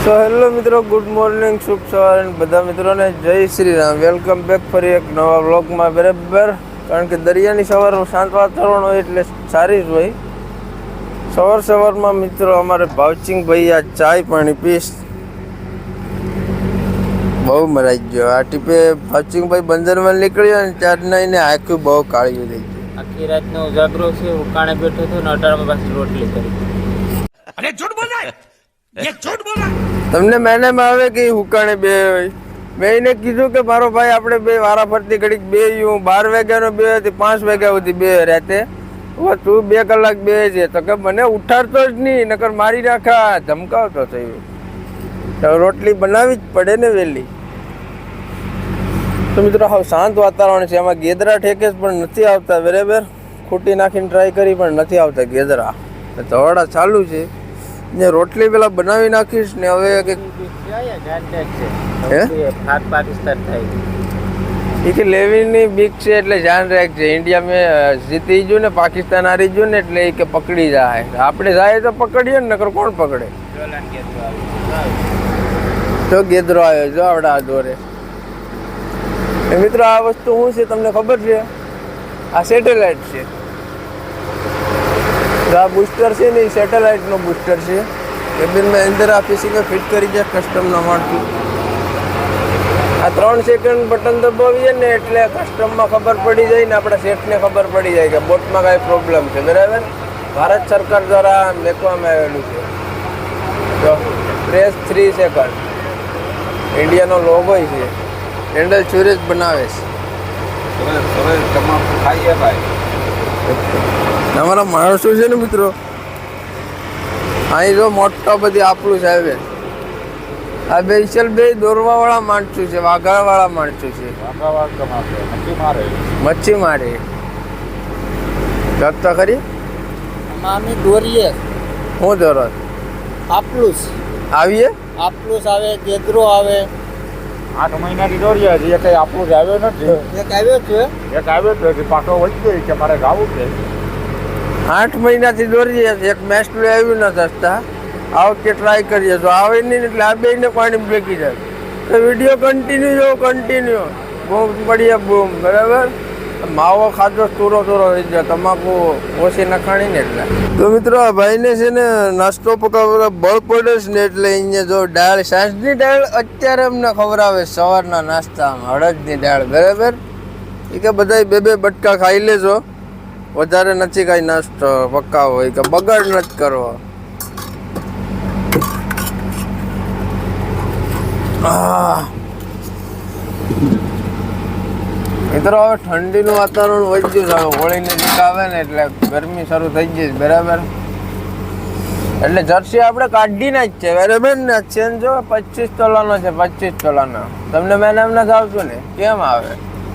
તો હેલો મિત્રો, good morning, શુભ સવાર બધા મિત્રોને જય શ્રી રામ. વેલકમ બેક ફરી એક નવા વ્લોગમાં. બરાબર, કારણ કે દરિયાની સવાર શાંત વાતાવરણ હોય એટલે સારી જ હોય. સવારમાં મિત્રો અમારે ભાવચિંગ ભાઈ આ ચાય પાણી પીશ. બહુ મરાઈ ગયો આ ટીપે. ભાવચિંગ ભાઈ બંદરમાં નીકળ્યો ને ત્યારના એને આખું બહુ કાળિયું થઈ ગયું. આખી રાતનો ઉજાગરો છે, ઉકાણે બેઠો હતો ને 18 પાછી રોટલી કરી. અરે झूठ बोल रहा है, ये झूठ बोल रहा है. તમને મેનેમાં આવે કે હુકાણે બે હોય. મેં એને કીધું કે મારો ભાઈ આપણે બે વારા ફરતી ઘડીક બે હું 12 વાગ્યાનો બે હતી 5 વાગ્યા સુધી બે રાતે. તું 2 કલાક બે છે તો કે મને ઉઠાડતો જ નહીં, નકર મારી નાખા, ધમકાવતો થયું. તો રોટલી બનાવી જ પડે ને વહેલી. તો મિત્રો હાવ શાંત વાતાવરણ છે. આમાં ગેદરા ઠેકે પણ નથી આવતા. બરાબર, ખૂટી નાખીને ટ્રાય કરી પણ નથી આવતા ગેદરા. ધવાડા ચાલુ છે ને. રોટલી પેલા બનાવી નાખીશ ને હવે હે પાકિસ્તાન થાય એ કે લેવીની બીક છે એટલે ધ્યાન રાખજે. ઇન્ડિયા મેં જીતી ગયું ને પાકિસ્તાન હારી ગયું ને એટલે એ કે પકડી જાય. આપણે જાય તો પકડીએ ને, નકર કોણ પકડે? તો ગેદરો આવ્યો જો આવડા આ દોરે. મિત્રો આ વસ્તુ શું છે તમને ખબર છે? આ સેટેલાઇટ છે. આ બુસ્ટર છે ને, એ સેટેલાઇટનો બુસ્ટર છે. કેબિનમાં અંદર આ પીસીમાં ફિટ કરી જાય કસ્ટમના માણથી. આ 3 સેકન્ડ બટન દબાવીએ ને એટલે કસ્ટમમાં ખબર પડી જાય ને આપણા શેઠને ખબર પડી જાય કે બોટમાં કાંઈ પ્રોબ્લેમ છે. બરાબર, ભારત સરકાર દ્વારા મેકવામાં આવેલું છે. તો પ્રેસ 3 સેકન્ડ ઇન્ડિયાનો લોગો છે. હેન્ડલ સુરેશ બનાવે છે. અમારા માણસો છે ને મિત્રો, અહીં જો મોટા બધી આપણું સાહેબ. આ બેસલ બે દોરવાવાળા માણસો છે, વાઘાવાળા માણસો છે. મચ્છી મારે ગપતા ખરી. અમે દોરીએ. હું દોરો આપલુસ આવીએ. આપલુસ આવે, ગેદરો આવે. 8 મહિનાથી દોરીએ છીએ, કઈ આપણું જ આવ્યો નથી. એક આવ્યો છે, એક આવ્યો તો પાછો વળી ગયો કે મારે ગાવું છે. 8 મહિનાથી દોરીએ. એક મેસ્ટલું આવ્યું નથી હસતા. આ વખતે ટ્રાય કરીએ તો આવે નહીં એટલે આ બેને પાણી ભેગી જાય. તો વિડીયો કન્ટિન્યુ જો, કન્ટિન્યુ. બૂમ પડીએ બૂમ. બરાબર, માવો ખાધો તૂરો થઈ જાય, તમાકુ ઓછી નખાણી ને એટલે. તો મિત્રો આ ભાઈને છે ને નાસ્તો પકાવવા બળ પડે છે ને એટલે અહીંયા જો દાળ, સાંજની દાળ અત્યારે અમને ખવડાવે સવારના નાસ્તામાં, અડદની દાળ. બરાબર, એ કે બધા 2 બટકા ખાઈ લેજો, વધારે નથી કાંઈ નાસ્તો પકાવો, હોય કે બગાડ નથી કરવો. મિત્રો હવે ઠંડીનું વાતાવરણ વધ્યું છે. હવે હોળી નજીક આવે ને એટલે ગરમી શરૂ થઈ જશે. બરાબર, એટલે જર્સી આપણે કાઢીને જ છે. બરાબર ને, ચેન જો 25 તોલાનો છે, 25 તોલાનો. તમને મેનામ નથી આવતું ને? કેમ આવે?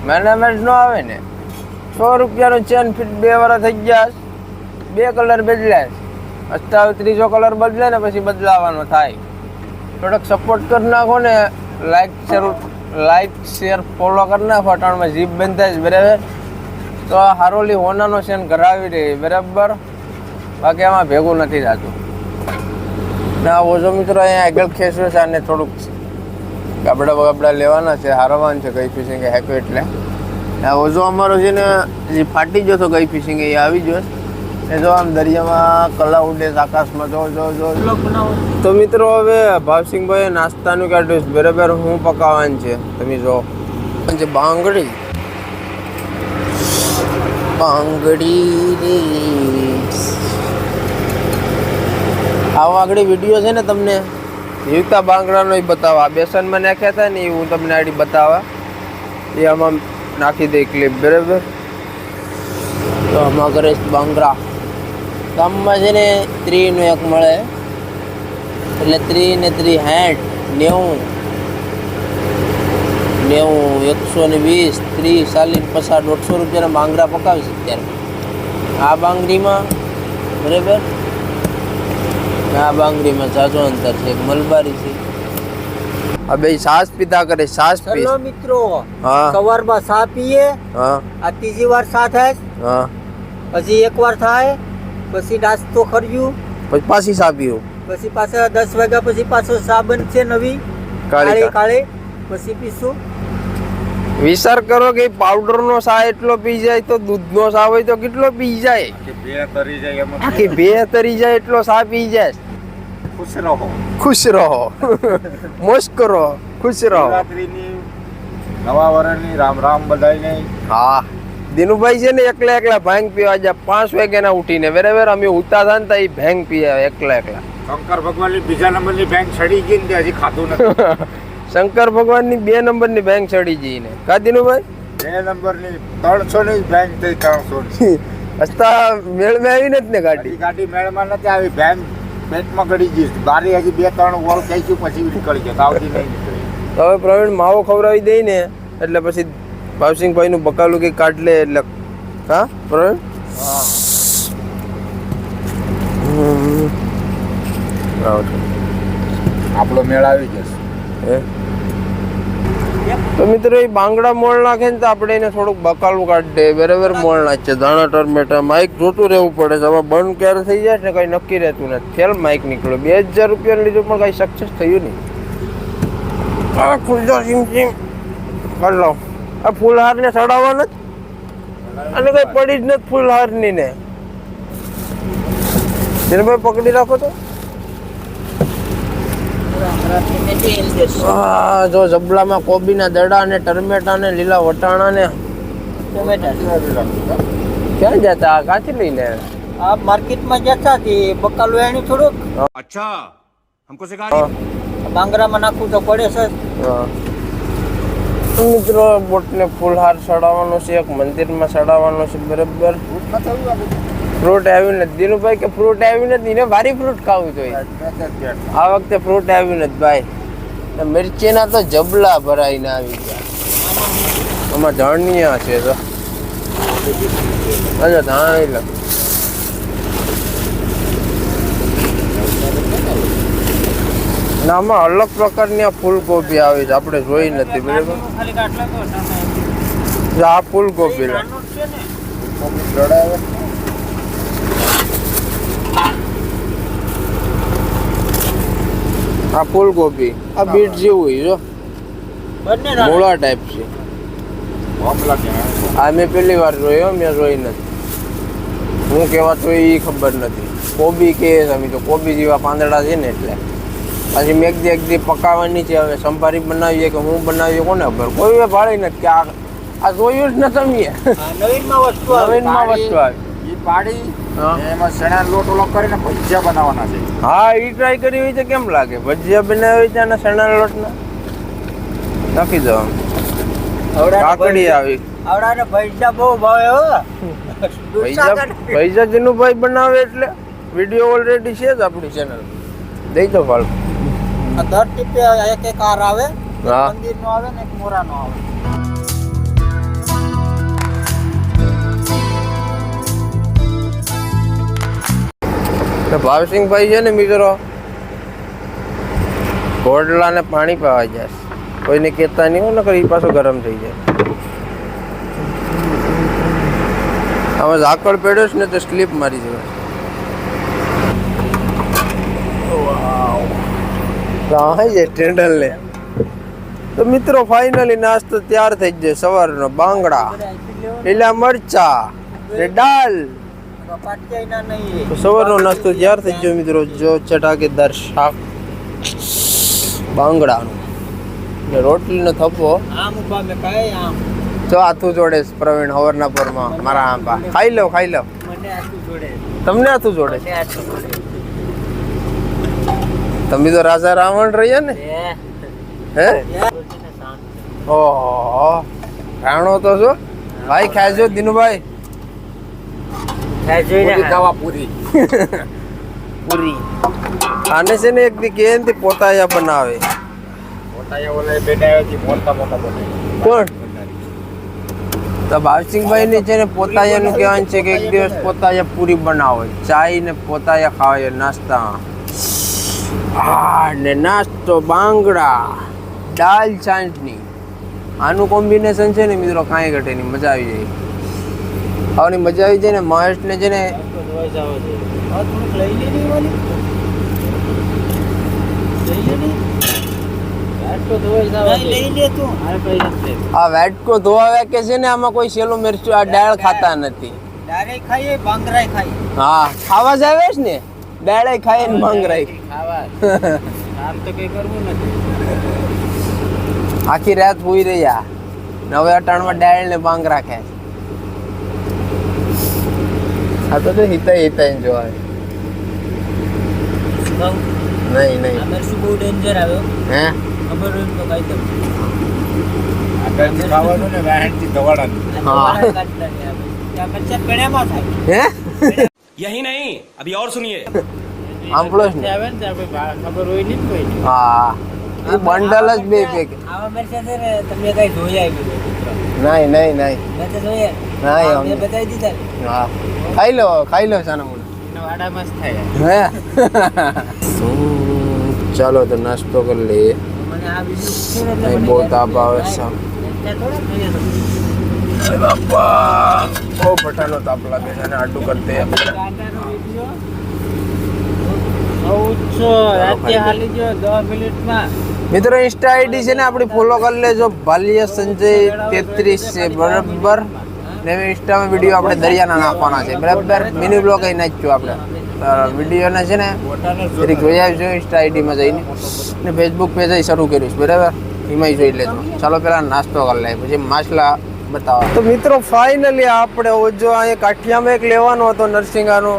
મેનામેન્ટ ન આવે ને. 100 રૂપિયાનો ચેન ફિટ 2 વાર થઈ ગયા. 2 કલર બદલાય. અત્યારે ત્રીજો કલર બદલે ને પછી બદલાવાનો થાય. થોડોક સપોર્ટ કરી નાખો ને, લાઈક શેર ફોલો કરી નાખો. અટાણમાં જીપ બંધ થાય. બરાબર, તો આ હારોલી હોનાનો ચેન કરાવી રહી. બરાબર, બાકી આમાં ભેગું નથી થતું. ના ઓછો મિત્રો અહીંયા આગળ ખેંચ્યો છે. આને થોડુંક ગાબડા લેવાના છે, હારવાનું છે. ગઈ ફિશિંગ હેકો એટલે આ ઓઝો અમારો છે ને જે ફાટી ગયો તો ગઈ ફિશિંગ એ આવી ગયો. એ જો આમ દરિયામાં કલા ઉડે આકાશમાં. જો તો મિત્રો હવે ભાવસિંહભાઈ નાસ્તાનું કાઢ્યું. બરાબર, હું પકાવવાનું છે તમે જો. બાંગડી રે આવો આગળ વિડીયો છે ને તમને જીવતા બાંગડાનો બતાવવા. બેસનમાં નાખ્યા હતા ને એ હું તમને આડી બતાવવા. એ આમાં નાખી દે ક્લિપ. બરાબર, તો આમાં કરે બાંગડા. ગામમાં છે ને 3 નું 1 મળે એટલે 3 ને 3 60 90 120 30 40 50 150 રૂપિયાના બાંગડા પકાવી છે અત્યારે આ બાંગડીમાં. બરાબર, આ બાંગડીમાં જાજો અંતર છે. એક મલબારી છે. આ બે સાસ પીતા કરે. સાસ પી મિત્રો. હા, સવારમાં ચા પીએ. હા, આ ત્રીજી વાર ચા થાય. હા, પછી 1 વાર થાય, પછી નાસ્તો કર્યું, પછી પાછી ચા પીવું. પછી પાછા 10 વાગ્યા પછી પાછો સાબન છે નવી કાળી કાળી પછી પીશું. વિચાર કરો કે પાવડર નો સા એટલો પી જાય તો દૂધ નો સા હોય તો કેટલો પી જાય? કે બે તરી જાય એમ આખી બે તરી જાય એટલો સા પી જાય. ખુશ રહો. ખુશ રહો, મોજ કરો, ખુશ રહો. શિવરાત્રીની નવા વર્ષની રામ રામ બધાયને. હા, દિનુભાઈ છે ને એકલા ભાંગ પીવા જાય 5 વાગ્યાના ઉઠીને. બરાબર, અમે ઉતા હતા ને તો એ ભાંગ પીવે એકલા. શંકર ભગવાનની બીજા નંબરની બેંક ચડી ગઈ ને તે હજી ખાધું નથી. શંકર ભગવાનની 2 નંબરની બેંક ચડી જઈ ને. કા દિનુભાઈ? 2 નંબરની 300 ની બેંક થઈ 300 ની. હસતા મેળમાં આવી નથી ને ગાડી? ગાડી મેળમાં નથી આવી, બેંક પેટમાં ગળી ગઈ. બારી હજી 2-3 વોલ કહીશું પછી નીકળી ગયા, આવતી નહીં નીકળી. તો હવે પ્રવીણ માવો ખવડાવી દઈ ને એટલે પછી ભાવસિંહભાઈ નું બકાલું કઈ કાઢ લે એટલે. હા પ્રવીણ? આપણો મેળ આવી જશે. તો મિત્રો એ બાંગડા મોળ નાખે ને તો આપણે એને થોડુંક બકાલું કાઢી દે. બરાબર, મોળ નાખે ધાણા ટમેટા. માઇક જોતું રહેવું પડે છે. હવે બંધ ક્યારે થઈ જાય ને કઈ નક્કી રહેતું નથી. ફેલ માઇક નીકળ્યો. 2000 રૂપિયાનું લીધું પણ કઈ સક્સેસ થયું નહીં. આ ખુલજો સિમ કરી લો. આ ફૂલહાર ને ચડાવવા નથી અને કઈ પડી જ નથી ફૂલહાર ની ને. ભાઈ પકડી રાખો તો. હા, જો જબલામાં કોબીના દડા ને ટમેટા ને લીલા વટાણા ને ક્યાં જતા? કાંથી લઈને આ માર્કેટમાં જતા કે બકાલું એનું થોડુંક અચ્છા हमको सिखा બાંગરામાં નાખવું તો પડે છે. તો મિત્રો બોટને ફૂલહાર ચડાવવાનો છે, એક મંદિરમાં ચડાવવાનો છે. બરાબર, ફ્રૂટ આવ્યું નથી. દિનુભાઈ કે ફ્રૂટ આવ્યું નથી, એને ભારી ફ્રૂટ ખાવું જોઈએ. આ વખતે ફ્રૂટ આવ્યું નથી ભાઈ. મિરચીના તો જબલા ભરાઈને આવી ગયા. આમાં ધણિયા છે તો ધાણા ના, આમાં અલગ પ્રકારની આ ફૂલગોબી આવી છે, આપણે જોઈ નથી. બરાબર, આ ફૂલગોબી આ ફૂલગોબી આ બીટ જેવું જો મૂળા ટાઈપ છે. આ મેં પહેલી વાર જોયો, મેં જોઈ નથી. હું કહેવા તો એ ખબર નથી. કોબી કે અમે તો કોબી જેવા પાંદડા છે ને એટલે. પછી મેં એક દી પકાવવાની છે. હવે સંભારી બનાવીએ કે હું બનાવીએ કોને ખબર? કોઈ ભાળી નથી કે આ જોયું જ નથી અમે. નવીનમાં વસ્તુ આવી ઈ પાડી એમાં ચણા લોટ ઓલો કરીને ભજીયા બનાવવાના છે. હા, ઈ ટ્રાય કરી હોય તો કેમ લાગે? ભજીયા બનાવી છે અને ચણા લોટના નાખી દો. કાકડી આવી. આવડાને પૈસા બહુ ભાવે હો. પૈસા દિનુભાઈ બનાવે એટલે વિડીયો ઓલરેડી છે જ આપણી ચેનલ. દઈ દો ફાળ. આ દર ટીપે એક કાર આવે, હા. મંદિરનો આવે ને એક મોરાનો આવે. ભાવસિંહભાઈ છે ને મિત્રો ઘોડલાને પાણી પાવા જાય. કોઈને કહેતા નહીં હોય ને, એ પાછો ગરમ થઈ જાય. આમાં ઝાકળ પડ્યો છે ને તો સ્લીપ મારી જાય ટેન્ડલ ને. તો મિત્રો ફાઇનલી નાસ્તો તૈયાર થઈ જાય. સવારનો બાંગડા, લીલા મરચા ને દાળ. તો સવારનો નાસ્તો તૈયાર થઈ ગયો મિત્રો. જો ચટાકેદાર શાક બાંગડાનું ને રોટલીનો થપ્પો. તો હાથું જોડે પ્રવીણ હવરના પરમાં મારા આંબા. ખાઈ લો. તમને હાથું જોડે? તમે તો રાજા રાવણ રહ્યા ને. હે ઓહો, રાણો તો છો ભાઈ. ખાજો દિનુભાઈ. પૂરી પૂરી આને છે ને એક દી કે ને પોતાયા બનાવે. કોણ? તો ભાવસિંહભાઈ ને છે ને પોતાયાનું કહેવાનું છે કે એક દિવસ પોતાયા પૂરી બનાવો. ચાય ને પોતાયા ખાવા નાસ્તા. ને નાસ્તો બાંગડા, દાલ ચાંટણી. આનું કોમ્બિનેશન છે ને મિત્રો કાંઈ ઘટે નહીં. મજા આવી જાય. આવની મજા આવી જાય ને. મહેશ ને છે ને લઈ લે ને. આટલો ધોઈ જાવ નહીં, લઈ લે તું. મારે પૈસા જ છે. આ વેટકો ધોવાવ્યા કે છે ને આમાં કોઈ સેલું મિરચું આ દાળ ખાતા નથી. ડાયરેક્ટ ખાઈએ ભાંગરાય ખાઈએ. હા ખાવા જ આવે છે ને દાળે ખાય ને ભાંગરાય. ખાવા કામ તો કઈ કરવું નથી. આખી રાત હુઈ રહ્યા નવે અટાણમાં દાળ ને ભાંગરા ખાય. આ તો હિતા હિતા જોવા કહું, નહીં નહીં આ મરચું બહુ ડેન્જર આવ્યો. હે ખબર હોય ને તો કહી દઉં. આગળથી ખાવાનું ને વાહેણથી દવાડાનું. હા. ત્યાં કચ્ચા પેણામાં થાય. હે यही नहीं अभी और सुनिए આંપળો જ ને. આવે ને ત્યાં કોઈ ખબર હોય નહીં ને કોઈ. હા એ બંડલ જ બે પેક. આવા મરચાં છે ને તમને કઈ જોઈ આવી મિત્રો. નહીં નહીં નહીં મેં તો જોયા. નહીં, મેં અમને. બતાવી દીધા ને. હા ખાઈ લો સાના મુના. એના વાડામાં જ થાય. હે ચાલો તો નાસ્તો કરી લઈએ. મને આ બીજું છે ને એટલે નહીં મને બહુ યાદ તાપ આવે છે. ત્યાં થોડા જોઈએ તો. અરે બાપા બહુ પઠાનો તાપ લાગે છે અને આટલું કરતે કાંટાનો વિડિયો 1400 રાતે હાલી ગયો 10 મિનિટમાં. મિત્રો ઇન્સ્ટા આઈડી છે ને આપણી ફોલો કરી લેજો ભાલિયા સંજય 33 છે બરાબર. ને ઇન્સ્ટામાં વિડીયો આપણે દરિયાના નાખવાના છે બરાબર. મિની બ્લોગ અહીં નાખ્યો આપણે વિડીયોને છે ને જરીક જોઈ આવજો ઇન્સ્ટા આઈડીમાં જઈને ને ફેસબુક પેજ શરૂ કર્યું છે બરાબર. એમાંય જોઈ લેજો. ચાલો પહેલાં નાસ્તો કરી લઈએ પછી માછલા બતાવો. તો મિત્રો ફાઇનલી આપણે ઓજો અહીંયા કાઠિયામાં એક લેવાનો હતો નરસિંગાનો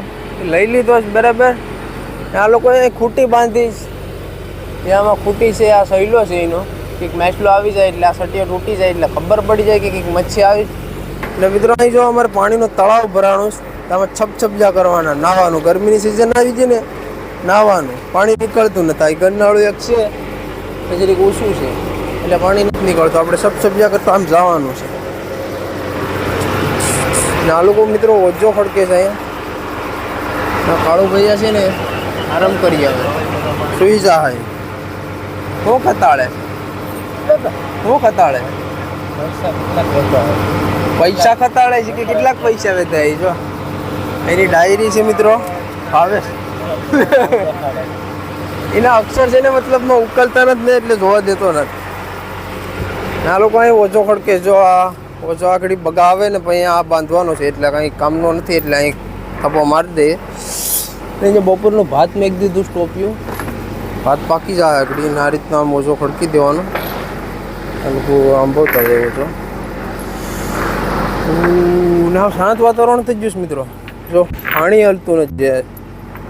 લઈ લીધો છે બરાબર. આ લોકોએ ખૂટી બાંધી છે આમાં ખૂટી છે આ સહેલો છે એનો કંઈક મેસલો આવી જાય એટલે આ સટિયો તૂટી જાય એટલે ખબર પડી જાય કે કંઈક મચ્છી આવી. એટલે મિત્રો અહીં જો અમારે પાણીનો તળાવ ભરાણું છે આમાં છપછપજા કરવાના નાહવાનું. ગરમીની સિઝન આવી છે ને નાહવાનું પાણી નીકળતું નથી. આ ગરનાળું એક છે એ જરીક ઓછું છે એટલે પાણી નથી નીકળતું. આપણે છપછપજા કરતા આમ જવાનું છે. ને આ લોકો મિત્રો ઓજો ખડકે છે અહીંયા કાળુ ભૈયા છે ને આરામ કરી આવે સુઈ જાય. હું ખતાળે પૈસા ખતાળે છે કે કેટલાક પૈસા વેચાય જો એની ડાયરી છે મિત્રો આવે એના અક્ષર છે ને મતલબમાં ઉકલતા નથી ને એટલે જોવા દેતો નથી. આ લોકો અહીં ઓછો ખડકે જો આ ઓછો આખડી બગા આવે ને પછી આ બાંધવાનો છે એટલે કંઈ કામનો નથી એટલે અહીં થપ્પો મારી દે. ને બપોરનું ભાત મેં એક દીધું સ્ટોપ્યું ભાત પાકી જાય આકડી ને આ રીતના આમ ઓછો ખડકી દેવાનો. આ લોકો આંબોતા જાય ઓછો ના શાંત વાતાવરણ થઈ ગયું છે મિત્રો. જો પાણી હલતું નથી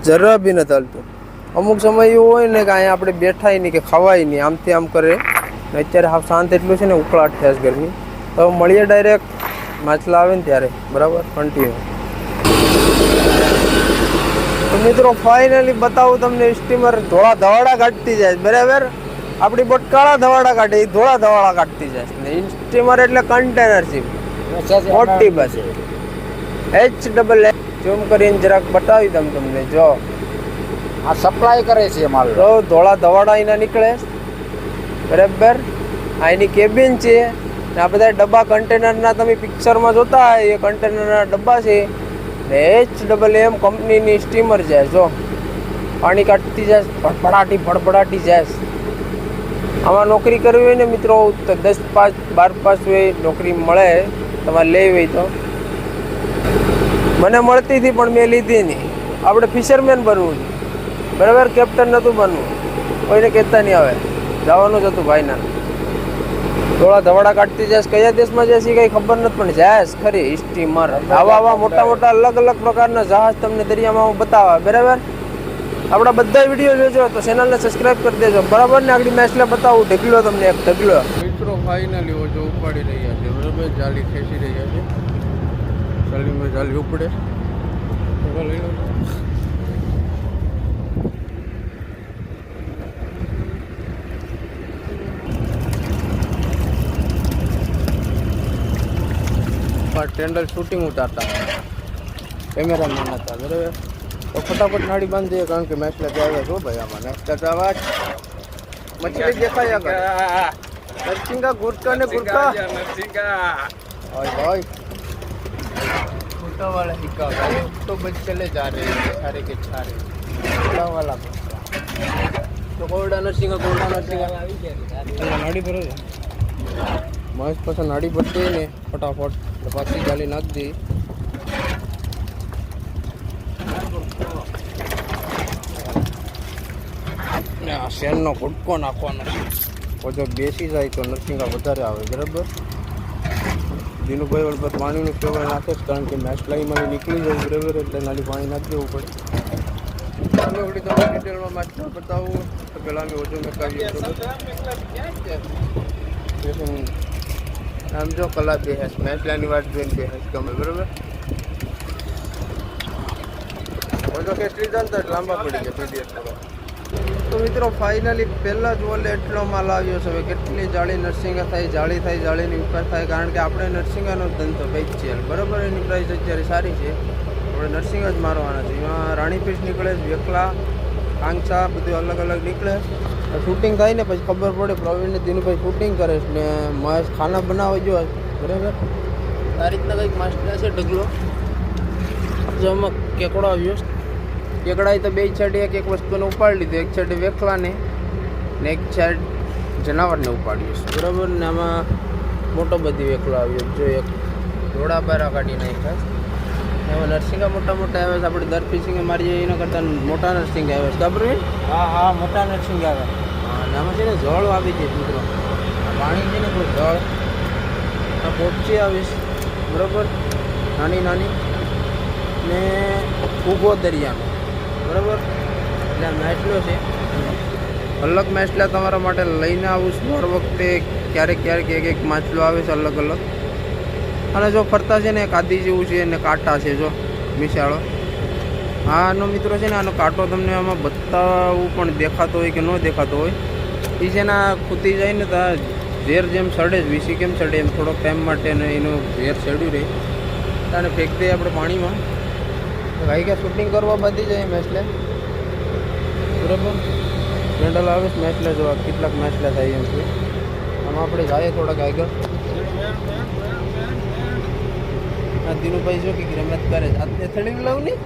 જરા બી નથી હલતું. અમુક સમય એવું હોય ને કે અહીંયા આપણે બેઠાય નહીં કે ખવાય નહીં આમથી આમ કરે ને અત્યારે હાવ શાંત એટલું છે ને ઉકળાટ થયા છે ગરમી. હવે મળીએ ડાયરેક્ટ માછલા આવે ને ત્યારે બરાબર કન્ટિન્યુ. તો મિત્રો ફાઇનલી બતાવું તમને સ્ટીમર ધોળા ધવાડા કાઢતી જાય બરાબર. આપણી બોટ કાળા ધવાડા કાઢે એ ધોળા ધવાડા કાઢતી જાય ને સ્ટીમર એટલે કન્ટેનરશીપ મોટી બસ HEE ઝૂમ કરીને જરાક બતાવી દઉં તમને. જો આ સપ્લાય કરે છે માલ. તો ધોળા ધવાડા એના નીકળે બરાબર. આ એની કેબિન છે ને આ બધા ડબ્બા કન્ટેનરના તમે પિક્ચરમાં જોતા હોય એ કન્ટેનરના ડબ્બા છે ને HEE કંપનીની સ્ટીમર જાય. જો પાણી કાઢતી જાય ભડભડાટી જાય. આમાં નોકરી કરવી હોય ને મિત્રો તો 10 પાસ 12 પાસ હોય નોકરી મળે તમારે લેવી હોય તો. મને મળતી હતી પણ મેં લીધી નહીં. આપણે ફિશરમેન બનવું છે બરાબર. કેપ્ટન નહોતું બનવું. કોઈને કહેતા નહીં આવે જવાનું જ હતું ભાઈના. થોડા ધવાડા કાઢતી જાય. કયા દેશમાં જાય છે કંઈ ખબર નથી પણ જાય ખરી સ્ટીમર. આવા મોટા મોટા અલગ અલગ પ્રકારના જહાજ તમને દરિયામાં હું બતાવવા બરાબર. આપણા બધા વિડીયો જોજો તો ચેનલને સબસ્ક્રાઈબ કરી દેજો બરાબર. ને આગળ મેચલે બતાવું ઢગલો તમને એક ઢગલો. મિત્રો ફાઇનલી ઓજો ઉપાડી રહ્યા છે બરાબર. જાલી ખેંચી રહ્યા છે. જાલીમાં જાલી ઉપડે લઈ લો. ટેન્ડલ શૂટિંગ ઉતારતા કેમેરામેન હતા બરાબર. તો ફટાફટ નાડી બાંધી દઈએ કારણ કે મેચ લગે આવ્યા છો ભાઈ. આમાં નેક્સ્ટ અવાજ મછલી દેખાય આગળ. નરસિંગા ગુરકા ને ગુરકા ઓય ભાઈ छोटा वाला हिक्का तो बच चले जा रहे हैं सारे के सारे छोटा वाला તો કોરડા નરસિંહ નાડી ભરે મહેશ પછી નાડી ભરતી ને ફટાફટ તો પાછી જાળી નાખી દે ને આ શેરનો કુટકો નાખવાનો છે જો બેસી જાય તો નરસિંગા વધારે આવે બરાબર દિનુભાઈ વળ પર પાણીનું ફ્લેવર નાખે છે કારણ કે મેશ લાઈમાં નીકળી જાય બરાબર એટલે નાલી પાણી નાખી દેવું પડે ચાલો વળી તમને ડિટેલમાં માછલા બતાવું તો પહેલાં અમે ઓછો મેકાવીએ આમ જો કલા બે હેસ મેચલાની વાત જોઈને બે હેસ ગમે બરાબર ઓછો ખેંચી જાય તો લાંબા પડી ગયા પીડીએફ તો મિત્રો ફાઇનલી પહેલાં જ ઓલે એટલો માલ આવ્યો છે હવે કેટલી જાળી નરસિંગા થાય જાળીની ઉપર થાય કારણ કે આપણે નરસિંગાનો ધંધો વેચીએ બરાબર એની પ્રાઇસ અત્યારે સારી છે આપણે નરસિંગા જ મારવાના છે એમાં રાણી પીસ નીકળે છે વેકલા કાંચા બધું અલગ અલગ નીકળે શૂટિંગ થાય ને પછી ખબર પડે પ્રવીણને દિનુભાઈ શૂટિંગ કરે છે ને મહેશ ખાના બનાવવા જો બરાબર આ રીતના કંઈક માસ્ટર છે ઢગલો જો આમાં કેકડો આવ્યો કેકડાએ તો બે સાઈડ એક વસ્તુને ઉપાડી લીધું એક સાઈડ વેકલાને ને એક સાઈડ જનાવરને ઉપાડ્યું છે બરાબર ને આમાં મોટો બધી વેકલો આવ્યો જો એક ઘોડા બારા કાઢી નાખ્યા એમાં નરસિંગા મોટા આવે છે આપણે દર ફિશિંગે મારીએ એના કરતાં મોટા નરસિંગ આવે છે ખબર હા મોટા નરસિંહ આવે હા અને આમાં છે ને જળ આવી જાય મિત્રો પાણી છે ને થોડું જળ આ પોપચી આવીશ બરાબર નાની ને ઊભો દરિયાનો બરાબર એટલે આ મેચલો છે અલગ મેચલા તમારા માટે લઈને આવું છું હર વખતે ક્યારેક એક માછલો આવે છે અલગ અને જો ફરતા છે ને કાદી જેવું છે ને કાંટા છે જો મિસાળો આનો મિત્રો છે ને આનો કાંટો તમને આમાં બતાવવું પણ દેખાતો હોય કે ન દેખાતો હોય એ છે ને ખૂતી જાય ને તો ઝેર જેમ સડે જ વીસી કેમ સડે એમ થોડોક ટાઈમ માટે ને એનું ઝેર સડ્યું રહે અને ફેંક દે આપણે પાણીમાં ભાઈ કે શૂટિંગ કરવા બધી જાય મેચલે બરાબર કેન્ડલ આવે છે મેચલે જો કેટલાક મેચલે થાય એમ છે આમાં આપણે જાય થોડાક આગળ આ દિનુભાઈ જો કે રમત કરે છે હાથને થડી લાવું નહીં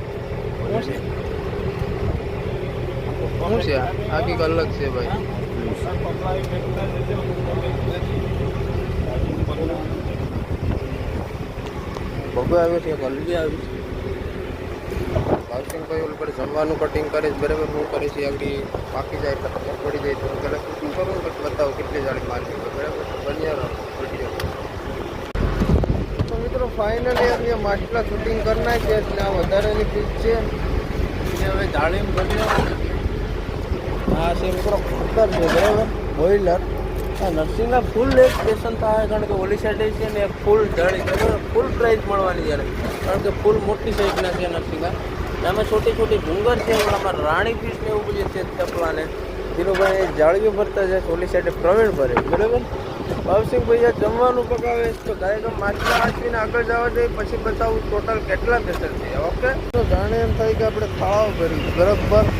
શું છે આ કંઈક અલગ છે ભાઈ ભગો આવ્યો છે કલગી આવી ભાવસિંગ ભાઈ ઓલ પર જમવાનું કટિંગ કરે છે બરાબર હું કરે છે આગળ પાકી જાય પડી જાય તો પહેલાં શૂટિંગ કરું ને પછી બતાવો કેટલી જાળી મારી બરાબર બન્યા વિડીયો મિત્રો ફાઇનલી અમે માછલા શૂટિંગ કરી નાખીએ એટલે આ વધારેની ફીસ છે એને હવે જાળીમાં બન્યો આ છે મિત્રો ખતર છે બરાબર બોઇલર આ નરસિંગા ફૂલ એક સ્ટેશન થાય કારણ કે ઓલી સાઈડે છે ને ફૂલ જાળી બરાબર ફૂલ પ્રાઇસ મળવાની જ્યારે કારણ કે ફૂલ મોટી સાઈઝના છે નરસિંગા આમાં છોટી ડુંગર છે એમાં રાણી ફીસ ને એવું બધું છે ચપલાને ધીરુભાઈ જાળીઓ ભરતા છે ઓલી સાઈડે પ્રવીણ ભરે બરાબર ભાવસિંગ ભાઈ આ જમવાનું પકાવે તો ગાય માછલા આંચવીને આગળ જવા જોઈએ પછી બતાવું ટોટલ કેટલા પેસર છે ઓકે તો જાણે એમ થાય કે આપણે ખાવા ભરી બરાબર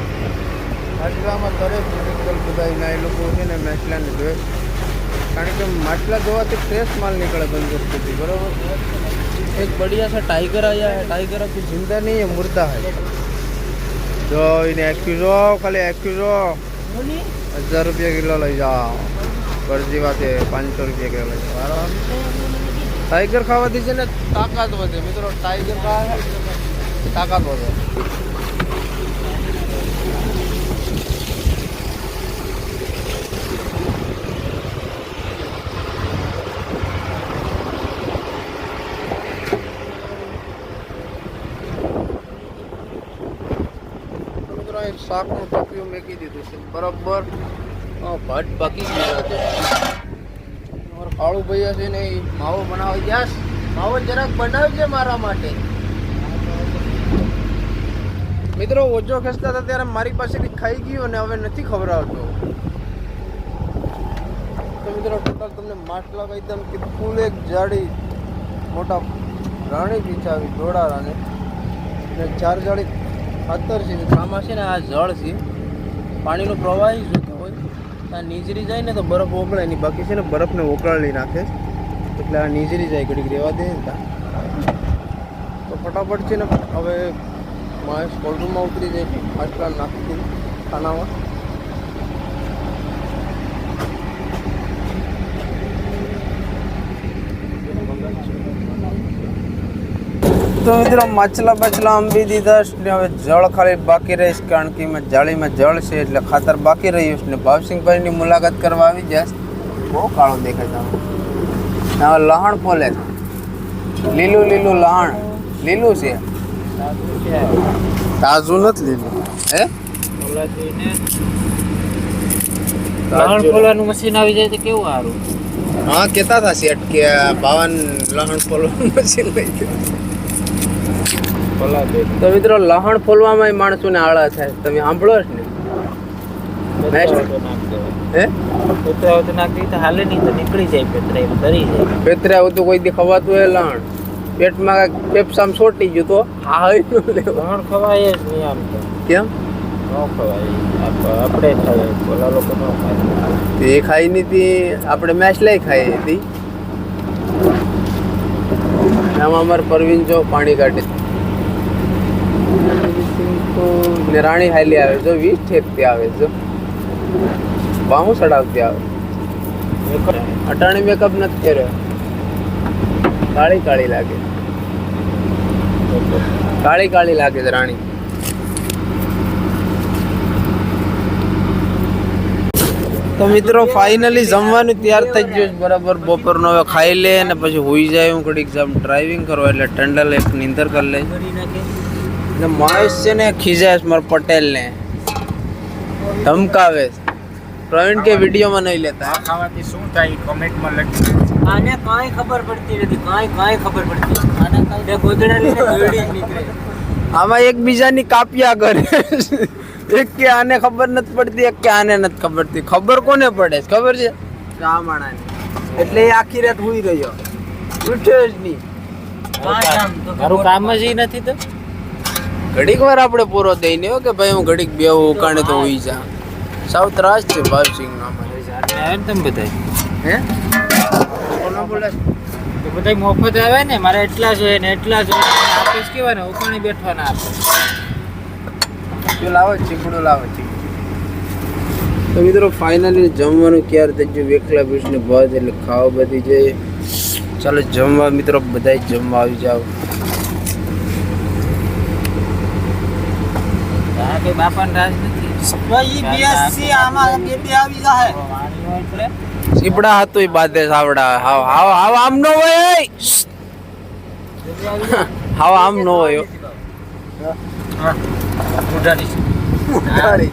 માછલામાં દરેક કેમિકલ બધાના એ લોકો છે ને માછલાને જોવે કારણ કે માછલા જોવાથી ફ્રેશ માલ નીકળે બંધ વસ્તુથી બરાબર एक बढ़िया सा टाइगर आया है टाइगर अभी जिंदा नहीं है मुर्दा है जो इन्हें एक्यूजो खाली एक्यूजो 1000 रुपया किलो लई जाओ फर्जी बात है 500 रुपया किलो लई जाओ टाइगर खावा दीजिए ना ताकत વધે મિત્રો टाइगर का ताकत વધે શાકનું ટોપિયું મેકી દીધું છે બરાબર ભાત બાકી ગયા છે કાળુ ભૈયા છે ને એ માવો બનાવી ગયા માવો જરાક બનાવજે મારા માટે મિત્રો ઓછો ખેંચતા હતા ત્યારે મારી પાસેથી ખાઈ ગયું અને હવે નથી ખવડાવતો તો મિત્રો ટોટલ તમને માછલા એકદમ કે ફૂલ એક જાડી મોટા રાણી પીછાવી દોડારાને ને 4 જાડી ખાતર છે આમાં છે ને આ જળ છે પાણીનો પ્રવાહી જોતો હોય આ નીચરી જાય ને તો બરફ ઓગળે નહીં બાકી છે ને બરફને ઓગળી નાખે એટલે આ નીચરી જાય ઘડીક રહેવા દે ને તો ફટાફટ છે ને હવે મહેશ કોલ્ડરૂમમાં ઉતરી જાય માછલા નાખી ખાનામાં તો મિત્રો માછલા બાછલા આંબી દીધા છે ને હવે જળ ખાલી બાકી રહીશ કારણ કે એમાં જાળીમાં જળ છે એટલે ખાતર બાકી રહ્યું છે ને ભાવસિંહભાઈની મુલાકાત કરવા આવી જશ. બહુ કાળો દેખાય છે. હવે લહણ ફોલે છે. લીલું લીલું લહણ લીલું છે, તાજું નથી લીલું. હે લહણ ફોલવાનું મશીન આવી જાય તો કેવું સારું. હા કેતા હતા શેઠ કે બાવન લહણ ફોલવાનું મશીન લઈ ગયું. તો મિત્રો લહણ ફોલવામાં માણસોને આળા થાય. તમે સાંભળો છો ને? હે પેતરા તો નાખી તો હાલે નહીં તો નીકળી જાય પેતરા એમાં ધરી જાય. પેતરા તો કોઈ દી ખવાતું હોય લહણ પેટમાં કાંઈક ફેફસામાં સોટી ગયું તો હા હોય ન લેવું. લહણ ખવાય જ નહીં આમ તો. કેમ? ન ખવાય. આપણે ખાઈએ, ઓલા લોકો ન ખાય. એ ખાઈ ની તી આપણે મેચ લઈ ખાઈ હતી. આમાં અમારે પરવીન જો પાણી કાઢે ને રાણી હાલી આવે જો 20 ઠેકતી આવે જો બાહું ચડાવતી આવે. અટાણી મેકઅપ નથી કર્યો. કાળી કાળી લાગે, કાળી કાળી લાગે છે રાણી. તો મિત્રો ફાઇનલી જમવાનું તૈયાર થઈ ગયું છે બરાબર. બપોરનો હવે ખાઈ લે ને પછી હોઈ જાય. હું ઘડીક જામ ડ્રાઇવિંગ કરવા એટલે ટંડલ એક નીંદર કરી લઈ. ને મહેશ છે ને ખીજાય છે મારા પટેલને, ધમકાવે છે. પ્રવીણ કે વિડીયોમાં નહીં લેતા. આ ખાવાથી શું થાય કમેન્ટમાં લખી. આને કાંઈ ખબર પડતી નથી, કાંઈ ખબર પડતી. આને કાંઈ ગોદડા લઈને દોડી જ નીકળે. આમાં એકબીજાની કાપ્યા કરે. એક કે આને ખબર નથી પડતી, એક કે આને નથી ખબર પડતી. ખબર કોને પડે છે ખબર છે? આ માણાને. એટલે એ આખી રાત હુઈ રહ્યો, ઉઠ્યો જ નહીં. મારું કામ જ ઈ નથી તો. ઘડીક વાર આપણે પૂરો દઈને હો કે ભાઈ હું ઘડીક બેહું ઉકાણે તો હોઈ જા. સાવ ત્રાસ છે ભાવસિંહ નો અમારે. આવે ને તમે બધા હે કોનો બોલે? તો બધા મફત આવે ને. મારે એટલા જોઈએ ને એટલા જોઈએ. આપે કેવા ને ઉકાણી બેઠવાના આપે. જો લાવો ચીકડું લાવો ચીકડું. તો મિત્રો ફાઇનલી જમવાનું ક્યારે થઈ ગયું? વેકલા પીસને ભાત એટલે ખાવા બધી જાય. ચાલો જમવા મિત્રો, બધા જમવા આવી જાવ. આ કે બાપાને રાજ નથી. ભાઈ બીએસસી આમાં બે આવી જાય. વાણી હોય એટલે ચીપડા હતું એ બાદે સાવડા. હાવ હાવ હાવ આમ ન હોય. હાવ આમ ન હોય. ઉડાડી ઉડાડી.